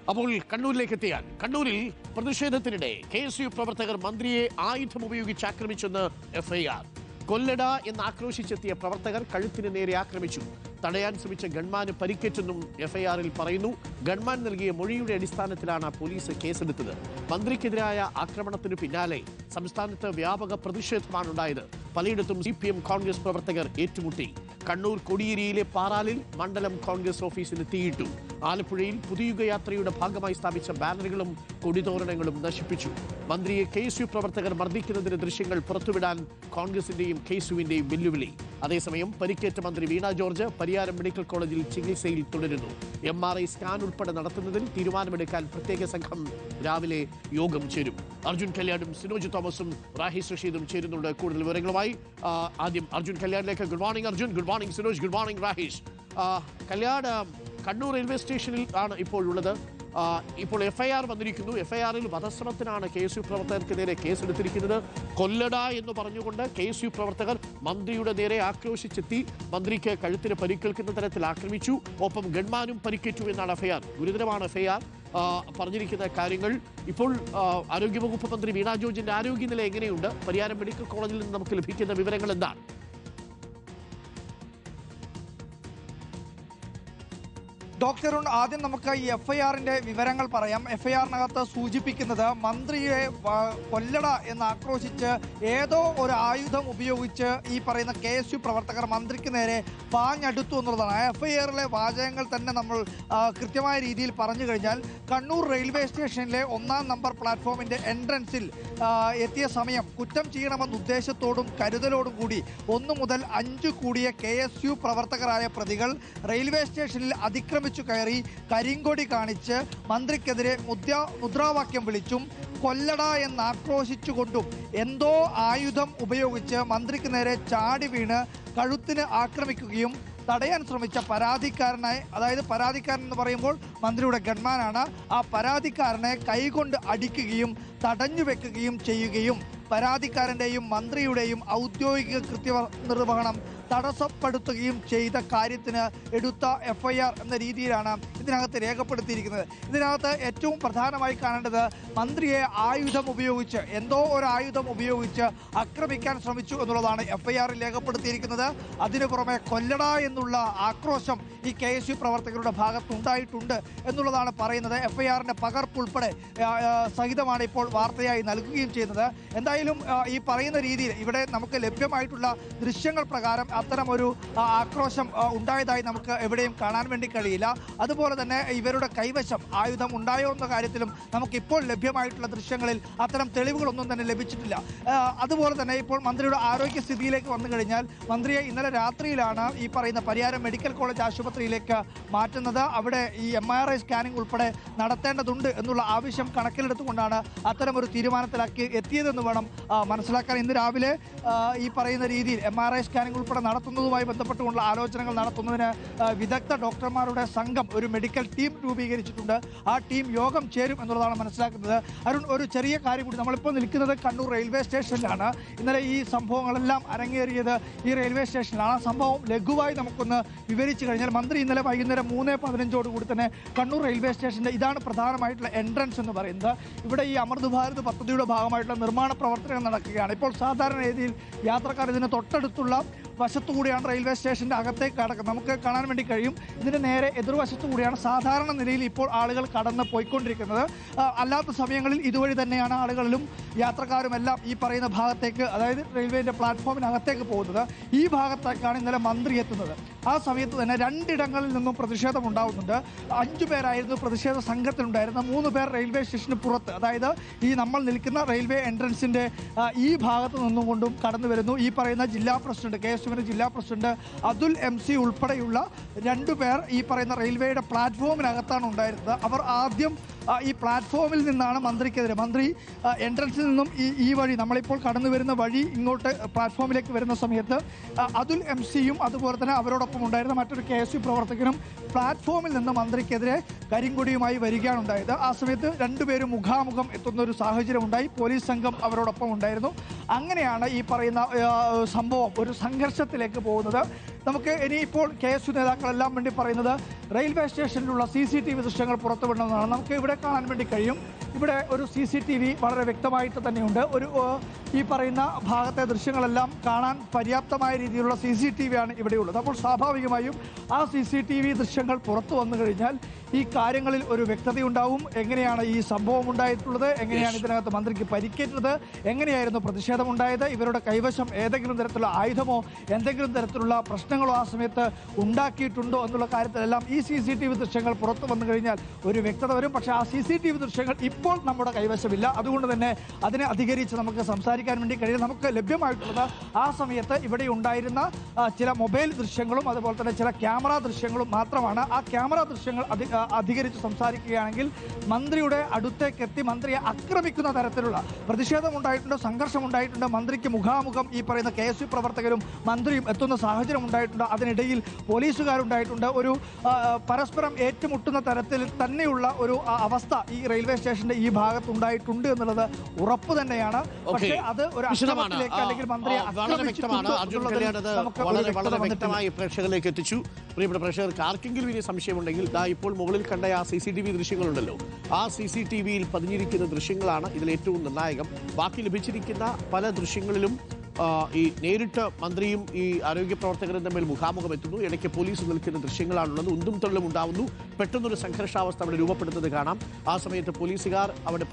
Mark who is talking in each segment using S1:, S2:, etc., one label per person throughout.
S1: അപ്പോൾ കണ്ണൂരിലേക്ക് എത്തിയാൽ കണ്ണൂരിൽ പ്രതിഷേധത്തിനിടെ KSU പ്രവർത്തകർ മന്ത്രിയെ ആയുധം ഉപയോഗിച്ച് ആക്രമിച്ചെന്ന് FIR. കൊല്ലട എന്ന് ആക്രോശിച്ചെത്തിയ പ്രവർത്തകർ കഴുത്തിന് നേരെ ആക്രമിച്ചു. തടയാൻ ശ്രമിച്ച ഗൺമാന് പരിക്കേറ്റെന്നും FIR-ൽ പറയുന്നു. ഗൺമാൻ നൽകിയ മൊഴിയുടെ അടിസ്ഥാനത്തിലാണ് പോലീസ് കേസെടുത്തത്. മന്ത്രിക്കെതിരായ ആക്രമണത്തിന് പിന്നാലെ സംസ്ഥാനത്ത് വ്യാപക പ്രതിഷേധമാണുണ്ടായത്. പലയിടത്തും CPM കോൺഗ്രസ് പ്രവർത്തകർ ഏറ്റുമുട്ടി. കണ്ണൂർ കൊടിയേരിയിലെ പാറാലിൽ മണ്ഡലം കോൺഗ്രസ് ഓഫീസിന് തീയിട്ടു. ആലപ്പുഴയിൽ പുതുയുഗ യാത്രയുടെ ഭാഗമായി സ്ഥാപിച്ച ബാനറുകളും കൊടിതോരണങ്ങളും നശിപ്പിച്ചു. മന്ത്രിയെ KSU പ്രവർത്തകർ മർദ്ദിക്കുന്നതിന് ദൃശ്യങ്ങൾ പുറത്തുവിടാൻ കോൺഗ്രസിന്റെയും KSUവിന്റെയും വെല്ലുവിളി. അതേസമയം പരിക്കേറ്റ മന്ത്രി വീണ ജോർജ് പരിയാരം മെഡിക്കൽ കോളേജിൽ ചികിത്സയിൽ തുടരുന്നു. MRI സ്കാൻ ഉൾപ്പെടെ നടത്തുന്നതിൽ തീരുമാനമെടുക്കാൻ പ്രത്യേക സംഘം രാവിലെ യോഗം ചേരും. അർജുൻ കല്യാണും സിനോജ് തോമസും റാഹിസ് റഷീദും ചേരുന്നുണ്ട് കൂടുതൽ വിവരങ്ങളുമായി. ആദ്യം അർജുൻ കല്യാണിലേക്ക്. Good morning Arjun. Good morning Sinoj. Good morning Rahis. Kalyan Kannur railway സ്റ്റേഷനിൽ ആണ് ഇപ്പോഴുള്ളത്. ഇപ്പോൾ FIR വന്നിരിക്കുന്നു. FIR-ൽ വധശ്രമത്തിനാണ് KSU പ്രവർത്തകർക്കെതിരെ കേസെടുത്തിരിക്കുന്നത്. കൊല്ലട എന്ന് പറഞ്ഞുകൊണ്ട് KSU പ്രവർത്തകർ മന്ത്രിയുടെ നേരെ ആക്രോശിച്ചെത്തി മന്ത്രിക്ക് കഴുത്തിന് പരിക്കേൽക്കുന്ന തരത്തിൽ ആക്രമിച്ചു. ഒപ്പം ഗൺമാനും പരിക്കേറ്റു എന്നാണ് FIR. ഗുരുതരമാണ് FIR പറഞ്ഞിരിക്കുന്ന കാര്യങ്ങൾ. ഇപ്പോൾ ആരോഗ്യവകുപ്പ് മന്ത്രി വീണ ജോർജിന്റെ ആരോഗ്യനില എങ്ങനെയുണ്ട്? പരിയാരം മെഡിക്കൽ കോളേജിൽ നിന്ന് നമുക്ക് ലഭിക്കുന്ന വിവരങ്ങൾ എന്താണ്?
S2: ഡോക്ടർ അരുൺ, ആദ്യം നമുക്ക് ഈ FIR-ന്റെ വിവരങ്ങൾ പറയാം. FIR-നകത്ത് സൂചിപ്പിക്കുന്നത് മന്ത്രിയെ കൊല്ലട എന്ന് ആക്രോശിച്ച് ഏതോ ഒരു ആയുധം ഉപയോഗിച്ച് ഈ പറയുന്ന KSU പ്രവർത്തകർ മന്ത്രിക്ക് നേരെ പാഞ്ഞടുത്തു എന്നുള്ളതാണ്. FIR-ലെ വാചകങ്ങൾ തന്നെ നമ്മൾ കൃത്യമായ രീതിയിൽ പറഞ്ഞു കഴിഞ്ഞാൽ കണ്ണൂർ റെയിൽവേ സ്റ്റേഷനിലെ 1-ാം നമ്പർ പ്ലാറ്റ്ഫോമിൻ്റെ എൻട്രൻസിൽ എത്തിയ സമയം കുറ്റം ചെയ്യണമെന്ന ഉദ്ദേശത്തോടും കരുതലോടും കൂടി 1 മുതൽ 5 കൂടിയ KSU പ്രവർത്തകരായ പ്രതികൾ റെയിൽവേ സ്റ്റേഷനിൽ അതിക്രമിച്ചു കയറി കരിങ്കൊടി കാണിച്ച് മന്ത്രിക്കെതിരെ മുദ്രാവാക്യം വിളിച്ചും കൊല്ലട എന്ന് ആക്രോശിച്ചുകൊണ്ടും എന്തോ ആയുധം ഉപയോഗിച്ച് മന്ത്രിക്ക് നേരെ ചാടി വീണ് കഴുത്തിന് ആക്രമിക്കുകയും തടയാൻ ശ്രമിച്ച പരാതിക്കാരനായി, അതായത് പരാതിക്കാരൻ എന്ന് പറയുമ്പോൾ മന്ത്രിയുടെ ഗൺമാനാണ്, ആ പരാതിക്കാരനെ കൈകൊണ്ട് അടിക്കുകയും തടഞ്ഞു വെക്കുകയും ചെയ്യുകയും പരാതിക്കാരൻ്റെയും മന്ത്രിയുടെയും ഔദ്യോഗിക കൃത്യനിർവഹണം തടസ്സപ്പെടുത്തുകയും ചെയ്ത കാര്യത്തിന് എടുത്ത FIR എന്ന രീതിയിലാണ് ഇതിനകത്ത് രേഖപ്പെടുത്തിയിരിക്കുന്നത്. ഇതിനകത്ത് ഏറ്റവും പ്രധാനമായി കാണേണ്ടത് മന്ത്രിയെ ആയുധം ഉപയോഗിച്ച് എന്തോ ഒരു ആയുധം ഉപയോഗിച്ച് ആക്രമിക്കാൻ ശ്രമിച്ചു എന്നുള്ളതാണ് FIR-ൽ രേഖപ്പെടുത്തിയിരിക്കുന്നത്. അതിനു പുറമെ കൊല്ലട എന്നുള്ള ആക്രോശം ഈ KSU പ്രവർത്തകരുടെ ഭാഗത്തുണ്ടായിട്ടുണ്ട് എന്നുള്ളതാണ് പറയുന്നത്. FIR-ന്റെ പകർപ്പുൾപ്പെടെ സഹിതമാണ് ഇപ്പോൾ വാർത്തയായി നൽകുകയും ചെയ്യുന്നത്. എന്തായാലും ഈ പറയുന്ന രീതിയിൽ ഇവിടെ നമുക്ക് ലഭ്യമായിട്ടുള്ള ദൃശ്യങ്ങൾ പ്രകാരം അത്തരമൊരു ആക്രോശം ഉണ്ടായതായി നമുക്ക് എവിടെയും കാണാൻ വേണ്ടി കഴിയില്ല. അതുപോലെ തന്നെ ഇവരുടെ കൈവശം ആയുധം ഉണ്ടായോ എന്ന കാര്യത്തിലും നമുക്കിപ്പോൾ ലഭ്യമായിട്ടുള്ള ദൃശ്യങ്ങളിൽ അത്തരം തെളിവുകളൊന്നും തന്നെ ലഭിച്ചിട്ടില്ല. അതുപോലെ തന്നെ ഇപ്പോൾ മന്ത്രിയുടെ ആരോഗ്യസ്ഥിതിയിലേക്ക് വന്നു കഴിഞ്ഞാൽ മന്ത്രിയെ ഇന്നലെ രാത്രിയിലാണ് ഈ പറയുന്ന പരിയാരം മെഡിക്കൽ കോളേജ് ആശുപത്രിയിലേക്ക് മാറ്റുന്നത്. അവിടെ ഈ MRI സ്കാനിംഗ് ഉൾപ്പെടെ നടത്തേണ്ടതുണ്ട് എന്നുള്ള ആവശ്യം കണക്കിലെടുത്തുകൊണ്ടാണ് അത്തരമൊരു തീരുമാനത്തിലാക്കി എത്തിയതെന്ന് വേണം മനസ്സിലാക്കാൻ. ഇന്ന് രാവിലെ ഈ പറയുന്ന രീതിയിൽ MRI സ്കാനിംഗ് ഉൾപ്പെടെ നടത്തുന്നതുമായി ബന്ധപ്പെട്ടുകൊണ്ടുള്ള ആലോചനകൾ നടത്തുന്നതിന് വിദഗ്ധ ഡോക്ടർമാരുടെ സംഘം, ഒരു മെഡിക്കൽ ടീം രൂപീകരിച്ചിട്ടുണ്ട്. ആ ടീം യോഗം ചേരും എന്നുള്ളതാണ് മനസ്സിലാക്കുന്നത്. അരുൺ, ഒരു ചെറിയ കാര്യം കൂടി, നമ്മളിപ്പോൾ നിൽക്കുന്നത് കണ്ണൂർ റെയിൽവേ സ്റ്റേഷനിലാണ്. ഇന്നലെ ഈ സംഭവങ്ങളെല്ലാം അരങ്ങേറിയത് ഈ റെയിൽവേ സ്റ്റേഷനിലാണ്. ആ സംഭവം ലഘുവായി നമുക്കൊന്ന് വിവരിച്ചു കഴിഞ്ഞാൽ മന്ത്രി ഇന്നലെ വൈകുന്നേരം 3:15 കൂടി തന്നെ കണ്ണൂർ റെയിൽവേ സ്റ്റേഷൻ്റെ ഇതാണ് പ്രധാനമായിട്ടുള്ള എൻട്രൻസ് എന്ന് പറയുന്നത്. ഇവിടെ ഈ അമൃത് ഭാരത് പദ്ധതിയുടെ ഭാഗമായിട്ടുള്ള നിർമ്മാണ പ്രവർത്തനങ്ങൾ നടക്കുകയാണ്. ഇപ്പോൾ സാധാരണ രീതിയിൽ യാത്രക്കാർ ഇതിന് തൊട്ടടുത്തുള്ള വശത്തുകൂടിയാണ് റെയിൽവേ സ്റ്റേഷൻ്റെ അകത്തേക്ക് കടക്കുന്നത്. നമുക്ക് കാണാൻ വേണ്ടി കഴിയും. ഇതിൻ്റെ നേരെ എതിർവശത്തു കൂടിയാണ് സാധാരണ നിലയിൽ ഇപ്പോൾ ആളുകൾ കടന്ന് പോയിക്കൊണ്ടിരിക്കുന്നത്. അല്ലാത്ത സമയങ്ങളിൽ ഇതുവഴി തന്നെയാണ് ആളുകളിലും യാത്രക്കാരുമെല്ലാം ഈ പറയുന്ന ഭാഗത്തേക്ക്, അതായത് റെയിൽവേൻ്റെ പ്ലാറ്റ്ഫോമിനകത്തേക്ക് പോകുന്നത്. ഈ ഭാഗത്തേക്കാണ് ഇന്നലെ മന്ത്രി എത്തുന്നത്. ആ സമയത്ത് തന്നെ 2 ഇടങ്ങളിൽ നിന്നും പ്രതിഷേധം ഉണ്ടാകുന്നുണ്ട്. 5 പേരായിരുന്നു പ്രതിഷേധ സംഘത്തിലുണ്ടായിരുന്ന. 3 പേർ റെയിൽവേ സ്റ്റേഷന് പുറത്ത്, അതായത് ഈ നമ്മൾ നിൽക്കുന്ന റെയിൽവേ എൻട്രൻസിൻ്റെ ഈ ഭാഗത്ത് നിന്നും കൊണ്ടും കടന്നു വരുന്നു. ഈ പറയുന്ന ജില്ലാ പ്രസിഡന്റ്, KSUവിൻ്റെ ജില്ലാ പ്രസിഡന്റ് അതുൽ MC ഉൾപ്പെടെയുള്ള 2 പേർ ഈ പറയുന്ന റെയിൽവേയുടെ പ്ലാറ്റ്ഫോമിനകത്താണ് ഉണ്ടായിരുന്നത്. അവർ ആദ്യം ഈ പ്ലാറ്റ്ഫോമിൽ നിന്നാണ് മന്ത്രിക്കെതിരെ, മന്ത്രി എൻട്രൻസിൽ നിന്നും ഈ വഴി, നമ്മളിപ്പോൾ കടന്നു വരുന്ന വഴി ഇങ്ങോട്ട് പ്ലാറ്റ്ഫോമിലേക്ക് വരുന്ന സമയത്ത് അതുൽ MC-യും അതുപോലെ തന്നെ അവരോടൊപ്പം ഉണ്ടായിരുന്ന മറ്റൊരു KSU പ്രവർത്തകനും പ്ലാറ്റ്ഫോമിൽ നിന്ന് മന്ത്രിക്കെതിരെ കരിങ്കൊടിയുമായി വരികയാണ് ഉണ്ടായത്. ആ സമയത്ത് 2 പേരും മുഖാമുഖം എത്തുന്ന ഒരു സാഹചര്യം ഉണ്ടായി. പോലീസ് സംഘം അവരോടൊപ്പം ഉണ്ടായിരുന്നു. അങ്ങനെയാണ് ഈ പറയുന്ന സംഭവം ഒരു സംഘർഷത്തിലേക്ക് പോകുന്നത്. നമുക്ക് ഇനിയിപ്പോൾ KSU നേതാക്കളെല്ലാം വേണ്ടി പറയുന്നത് റെയിൽവേ സ്റ്റേഷനിലുള്ള CCTV ദൃശ്യങ്ങൾ പുറത്തുവിടണമെന്നാണ്. നമുക്ക് ഇവിടെ കാണാൻ വേണ്ടി കഴിയും. ഇവിടെ ഒരു CCTV വളരെ വ്യക്തമായിട്ട് തന്നെയുണ്ട്. ഈ പറയുന്ന ഭാഗത്തെ ദൃശ്യങ്ങളെല്ലാം കാണാൻ പര്യാപ്തമായ രീതിയിലുള്ള CCTV ആണ് ഇവിടെയുള്ളത്. അപ്പോൾ സ്വാഭാവികമായും ആ CCTV ദൃശ്യങ്ങൾ പുറത്തു വന്നു കഴിഞ്ഞാൽ ഈ കാര്യങ്ങളിൽ ഒരു വ്യക്തതയുണ്ടാവും. എങ്ങനെയാണ് ഈ സംഭവം ഉണ്ടായിട്ടുള്ളത്, എങ്ങനെയാണ് ഇതിനകത്ത് മന്ത്രിക്ക് പരിക്കേറ്റത്, എങ്ങനെയായിരുന്നു പ്രതിഷേധമുണ്ടായത്, ഇവരുടെ കൈവശം ഏതെങ്കിലും തരത്തിലുള്ള ആയുധമോ എന്തെങ്കിലും തരത്തിലുള്ള പ്രശ്നങ്ങളോ ആ സമയത്ത് ഉണ്ടാക്കിയിട്ടുണ്ടോ എന്നുള്ള കാര്യത്തിലെല്ലാം ഈ CCTV ദൃശ്യങ്ങൾ പുറത്തു വന്നു കഴിഞ്ഞാൽ ഒരു വ്യക്തത വരും. പക്ഷേ ആ CCTV ദൃശ്യങ്ങൾ ഇപ്പോൾ നമ്മുടെ കൈവശമില്ല. അതുകൊണ്ട് തന്നെ അതിനെ അധികരിച്ച് നമുക്ക് സംസാരിക്കാൻ വേണ്ടി കഴിയും. നമുക്ക് ലഭ്യമായിട്ടുള്ളത് ആ സമയത്ത് ഇവിടെ ഉണ്ടായിരുന്ന ചില മൊബൈൽ ദൃശ്യങ്ങളും അതുപോലെ തന്നെ ചില ക്യാമറ ദൃശ്യങ്ങളും മാത്രമാണ്. ആ ക്യാമറ ദൃശ്യങ്ങൾ അധികരിച്ച് സംസാരിക്കുകയാണെങ്കിൽ മന്ത്രിയുടെ അടുത്തേക്ക് എത്തി മന്ത്രിയെ ആക്രമിക്കുന്ന തരത്തിലുള്ള പ്രതിഷേധം ഉണ്ടായിട്ടുണ്ട്, സംഘർഷം ഉണ്ടായിട്ടുണ്ട്. മന്ത്രിക്ക് മുഖാമുഖം ഈ പറയുന്ന KSU പ്രവർത്തകരും മന്ത്രിയും എത്തുന്ന സാഹചര്യം ഉണ്ടായിട്ടുണ്ട്. അതിനിടയിൽ പോലീസുകാരുണ്ടായിട്ടുണ്ട്. ഒരു പരസ്പരം ഏറ്റുമുട്ടുന്ന തരത്തിൽ തന്നെയുള്ള ഒരു അവസ്ഥ ഈ റെയിൽവേ സ്റ്റേഷന്റെ ഈ ഭാഗത്ത് ഉണ്ടായിട്ടുണ്ട് എന്നുള്ളത് ഉറപ്പ് തന്നെയാണ്. പക്ഷേ അത് ഒരു അക്രമത്തിലേക്ക് അല്ലെങ്കിൽ മന്ത്രിയെ
S1: വളരെ വ്യക്തമായി പ്രേക്ഷകരിലേക്ക് എത്തിച്ചു. പ്രിയപ്പെട്ട പ്രേക്ഷകർക്ക് ആർക്കെങ്കിലും ഇനി സംശയമുണ്ടെങ്കിൽ ഇപ്പോൾ മുകളിൽ കണ്ട ആ CCTV ദൃശ്യങ്ങളുണ്ടല്ലോ, ആ CCTVയിൽ പതിഞ്ഞിരിക്കുന്ന ദൃശ്യങ്ങളാണ് ഇതിൽ ഏറ്റവും നിർണായകം. ബാക്കി ലഭിച്ചിരിക്കുന്ന പല ദൃശ്യങ്ങളിലും ഈ നേരിട്ട് മന്ത്രിയും ഈ ആരോഗ്യ പ്രവർത്തകരും തമ്മിൽ മുഖാമുഖം എത്തുന്നു. ഇടയ്ക്ക് പോലീസ് നിൽക്കുന്ന ദൃശ്യങ്ങളാണുള്ളത്. ഉന്തും തള്ളും ഉണ്ടാവുന്നു. പെട്ടെന്നൊരു സംഘർഷാവസ്ഥ അവിടെ രൂപപ്പെടുന്നത് കാണാം. ആ സമയത്ത് പോലീസുകാർ അവിടെ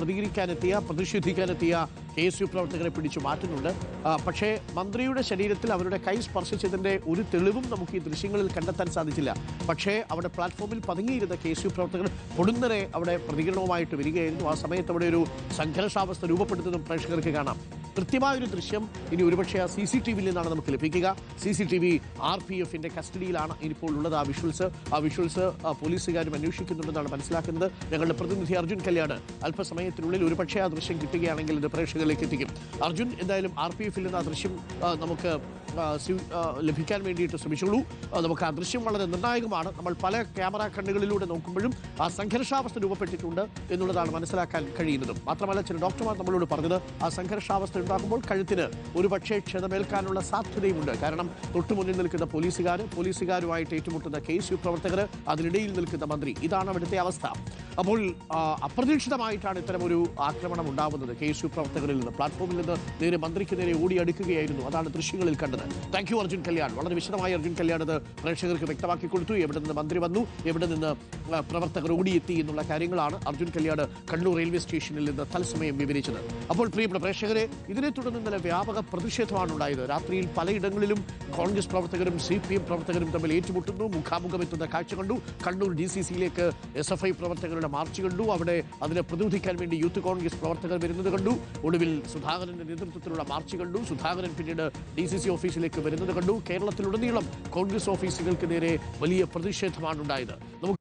S1: പ്രതിഷേധിക്കാനെത്തിയ KSU പ്രവർത്തകരെ പിടിച്ചു മാറ്റുന്നുണ്ട്. പക്ഷേ മന്ത്രിയുടെ ശരീരത്തിൽ അവരുടെ കൈ സ്പർശിച്ചതിൻ്റെ ഒരു തെളിവും നമുക്ക് ഈ ദൃശ്യങ്ങളിൽ കണ്ടെത്താൻ സാധിച്ചില്ല. പക്ഷേ അവിടെ പ്ലാറ്റ്ഫോമിൽ പതുങ്ങിയിരുന്ന KSU പ്രവർത്തകർ പൊടുന്നനെ അവിടെ പ്രതികരണവുമായിട്ട് വരികയായിരുന്നു. ആ സമയത്ത് അവിടെ ഒരു സംഘർഷാവസ്ഥ രൂപപ്പെടുന്നതും പ്രേക്ഷകർക്ക് കാണാം. കൃത്യമായൊരു ദൃശ്യം ഇനി ഒരുപക്ഷെ ആ CCTVയിൽ നിന്നാണ് നമുക്ക് ലഭിക്കുക. CCTV RPFന്റെ കസ്റ്റഡിയിലാണ് ഇപ്പോൾ ഉള്ളത്. ആ വിഷ്വൽസ് പോലീസുകാരും അന്വേഷിക്കുന്നുണ്ടെന്നാണ് മനസ്സിലാക്കുന്നത്. ഞങ്ങളുടെ പ്രതിനിധി അർജുൻ കല്യാട് അല്പസമയത്തിനുള്ളിൽ ഒരുപക്ഷെ ആ ദൃശ്യം കിട്ടുകയാണെങ്കിൽ ഇത് പ്രേക്ഷകരിലേക്ക് എത്തിക്കും. അർജുൻ, എന്തായാലും RPFൽ നിന്ന് ആ ദൃശ്യം നമുക്ക് ലഭിക്കാൻ വേണ്ടിയിട്ട് ശ്രമിച്ചുള്ളൂ. നമുക്ക് ആ ദൃശ്യം വളരെ നിർണായകമാണ്. നമ്മൾ പല ക്യാമറ കണ്ണുകളിലൂടെ നോക്കുമ്പോഴും ആ സംഘർഷാവസ്ഥ രൂപപ്പെട്ടിട്ടുണ്ട് എന്നുള്ളതാണ് മനസ്സിലാക്കാൻ കഴിയുന്നതും. മാത്രമല്ല ചില ഡോക്ടർമാർ നമ്മളോട് പറഞ്ഞത് ആ സംഘർഷാവസ്ഥ ഉണ്ടാകുമ്പോൾ കഴുത്തിന് ഒരുപക്ഷെ ക്ഷതമേൽക്കാനുള്ള സാധ്യതയുമുണ്ട്. കാരണം തൊട്ടുമുന്നിൽ നിൽക്കുന്ന പോലീസുകാരുമായിട്ട് ഏറ്റുമുട്ടുന്ന KSU പ്രവർത്തകർ, അതിനിടയിൽ നിൽക്കുന്ന മന്ത്രി. ഇതാണ് അവിടുത്തെ അവസ്ഥ. അപ്പോൾ അപ്രതീക്ഷിതമായിട്ടാണ് ഇത്തരമൊരു ആക്രമണം ഉണ്ടാവുന്നത്. KSU പ്രവർത്തകരിൽ നിന്ന് പ്ലാറ്റ്ഫോമിൽ നിന്ന് നേരെ മന്ത്രിക്ക് നേരെ ഓടിയടുക്കുകയായിരുന്നു. അതാണ് ദൃശ്യങ്ങളിൽ കണ്ടത്. Thank you Arjun Kalyan. വളരെ വിശദമായി അർജുൻ കല്യാൺ അത് പ്രേക്ഷകർക്ക് വ്യക്തമാക്കി കൊടുത്തു. എവിടെ നിന്ന് മന്ത്രി വന്നു, എവിടെ നിന്ന് പ്രവർത്തകർ ഓടിയെത്തി എന്നുള്ള കാര്യങ്ങളാണ് അർജുൻ കല്യാൺ കണ്ണൂർ റെയിൽവേ സ്റ്റേഷനിൽ നിന്ന് തത്സമയം വിവരിച്ചത്. അപ്പോൾ പ്രിയപ്പെട്ട പ്രേക്ഷകരെ, ഇതിനെ തുടർന്ന് ഇന്നലെ വ്യാപക പ്രതിഷേധമാണ് ഉണ്ടായത്. രാത്രിയിൽ പലയിടങ്ങളിലും കോൺഗ്രസ് പ്രവർത്തകരും CPM പ്രവർത്തകരും തമ്മിൽ ഏറ്റുമുട്ടുന്നു, മുഖാമുഖം എത്തുന്ന കാഴ്ച കണ്ടു. കണ്ണൂർ DCCയിലേക്ക് SFI പ്രവർത്തകരുടെ മാർച്ച് കണ്ടു. അവിടെ അതിനെ പ്രതിരോധിക്കാൻ വേണ്ടി യൂത്ത് കോൺഗ്രസ് പ്രവർത്തകർ വരുന്നത് കണ്ടു. ഒടുവിൽ സുധാകരന്റെ നേതൃത്വത്തിലുള്ള മാർച്ച് കണ്ടു. സുധാകരൻ പിന്നീട് DCC ഓഫീസിലേക്ക് വരുന്നത് കണ്ടു. കേരളത്തിലുടനീളം കോൺഗ്രസ് ഓഫീസുകൾക്ക് നേരെ വലിയ പ്രതിഷേധമാണ് ഉണ്ടായത്. നമുക്ക്